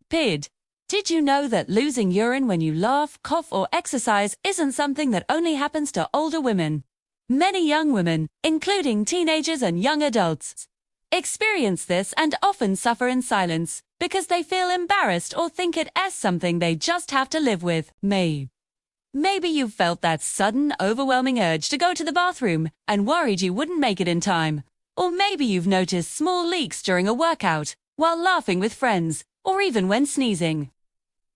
PID. Did you know that losing urine when you laugh, cough, or exercise isn't something that only happens to older women? Many young women, including teenagers and young adults, experience this and often suffer in silence because they feel embarrassed or think it is something they just have to live with. Maybe you've felt that sudden, overwhelming urge to go to the bathroom and worried you wouldn't make it in time. Or maybe you've noticed small leaks during a workout, while laughing with friends, or even when sneezing.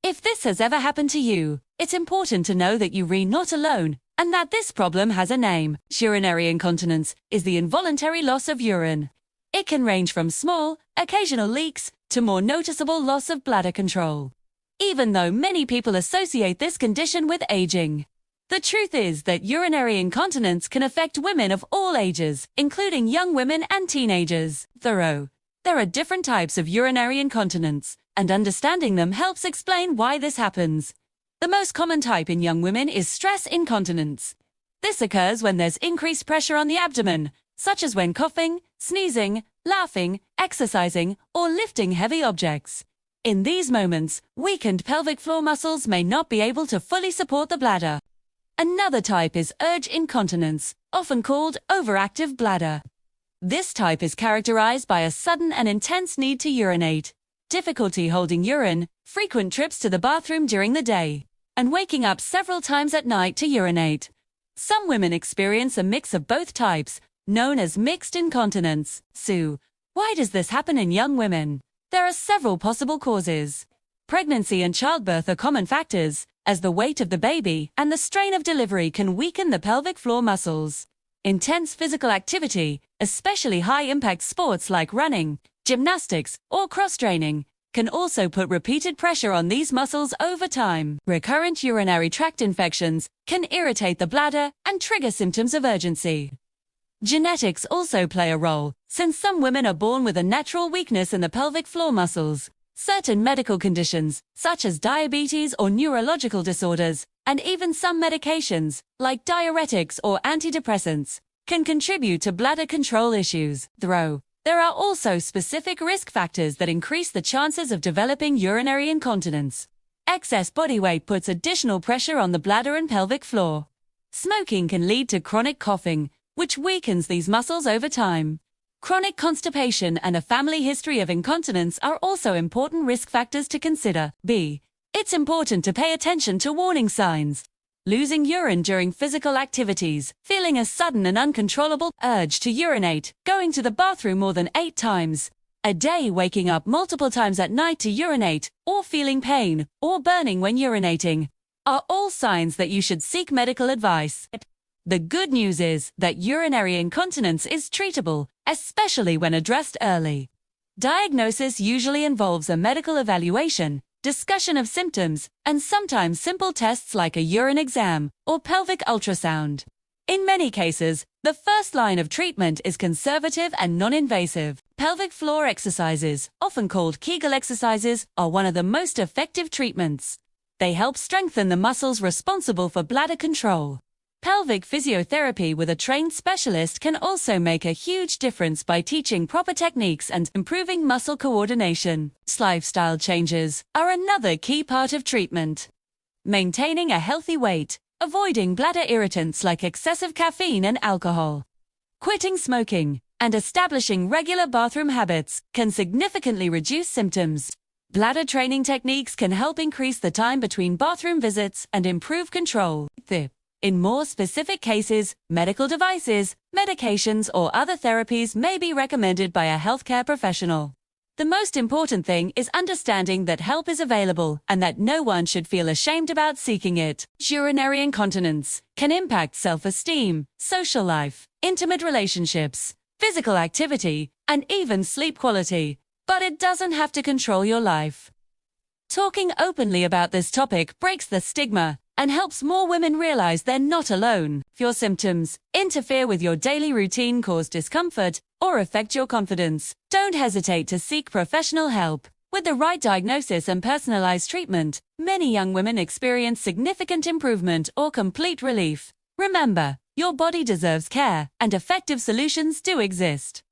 If this has ever happened to you, it's important to know that you're not alone, and that this problem has a name. Urinary incontinence is the involuntary loss of urine. It can range from small, occasional leaks to more noticeable loss of bladder control. Even though many people associate this condition with aging, the truth is that urinary incontinence can affect women of all ages, including young women and teenagers. There are different types of urinary incontinence, and understanding them helps explain why this happens. The most common type in young women is stress incontinence. This occurs when there's increased pressure on the abdomen, such as when coughing, sneezing, laughing, exercising, or lifting heavy objects. In these moments, weakened pelvic floor muscles may not be able to fully support the bladder. Another type is urge incontinence, often called overactive bladder. This type is characterized by a sudden and intense need to urinate, difficulty holding urine, frequent trips to the bathroom during the day, and waking up several times at night to urinate. Some women experience a mix of both types, known as mixed incontinence. So, why does this happen in young women? There are several possible causes. Pregnancy and childbirth are common factors, as the weight of the baby and the strain of delivery can weaken the pelvic floor muscles. Intense physical activity, especially high-impact sports like running, gymnastics, or cross-training, can also put repeated pressure on these muscles over time. Recurrent urinary tract infections can irritate the bladder and trigger symptoms of urgency. Genetics also play a role, since some women are born with a natural weakness in the pelvic floor muscles. Certain medical conditions, such as diabetes or neurological disorders, and even some medications, like diuretics or antidepressants, can contribute to bladder control issues. There are also specific risk factors that increase the chances of developing urinary incontinence. Excess body weight puts additional pressure on the bladder and pelvic floor. Smoking can lead to chronic coughing, which weakens these muscles over time. Chronic constipation and a family history of incontinence are also important risk factors to consider. It's important to pay attention to warning signs. Losing urine during physical activities, feeling a sudden and uncontrollable urge to urinate, going to the bathroom more than 8 times a day, waking up multiple times at night to urinate, or feeling pain or burning when urinating, are all signs that you should seek medical advice. The good news is that urinary incontinence is treatable, especially when addressed early. Diagnosis usually involves a medical evaluation, discussion of symptoms, and sometimes simple tests like a urine exam or pelvic ultrasound. In many cases, the first line of treatment is conservative and non-invasive. Pelvic floor exercises, often called Kegel exercises, are one of the most effective treatments. They help strengthen the muscles responsible for bladder control. Pelvic physiotherapy with a trained specialist can also make a huge difference by teaching proper techniques and improving muscle coordination. Lifestyle changes are another key part of treatment. Maintaining a healthy weight, avoiding bladder irritants like excessive caffeine and alcohol, quitting smoking, and establishing regular bathroom habits can significantly reduce symptoms. Bladder training techniques can help increase the time between bathroom visits and improve control. In more specific cases, medical devices, medications, or other therapies may be recommended by a healthcare professional. The most important thing is understanding that help is available and that no one should feel ashamed about seeking it. Urinary incontinence can impact self-esteem, social life, intimate relationships, physical activity, and even sleep quality, but it doesn't have to control your life. Talking openly about this topic breaks the stigma and helps more women realize they're not alone. If your symptoms interfere with your daily routine, cause discomfort, or affect your confidence, don't hesitate to seek professional help. With the right diagnosis and personalized treatment, many young women experience significant improvement or complete relief. Remember, your body deserves care, and effective solutions do exist.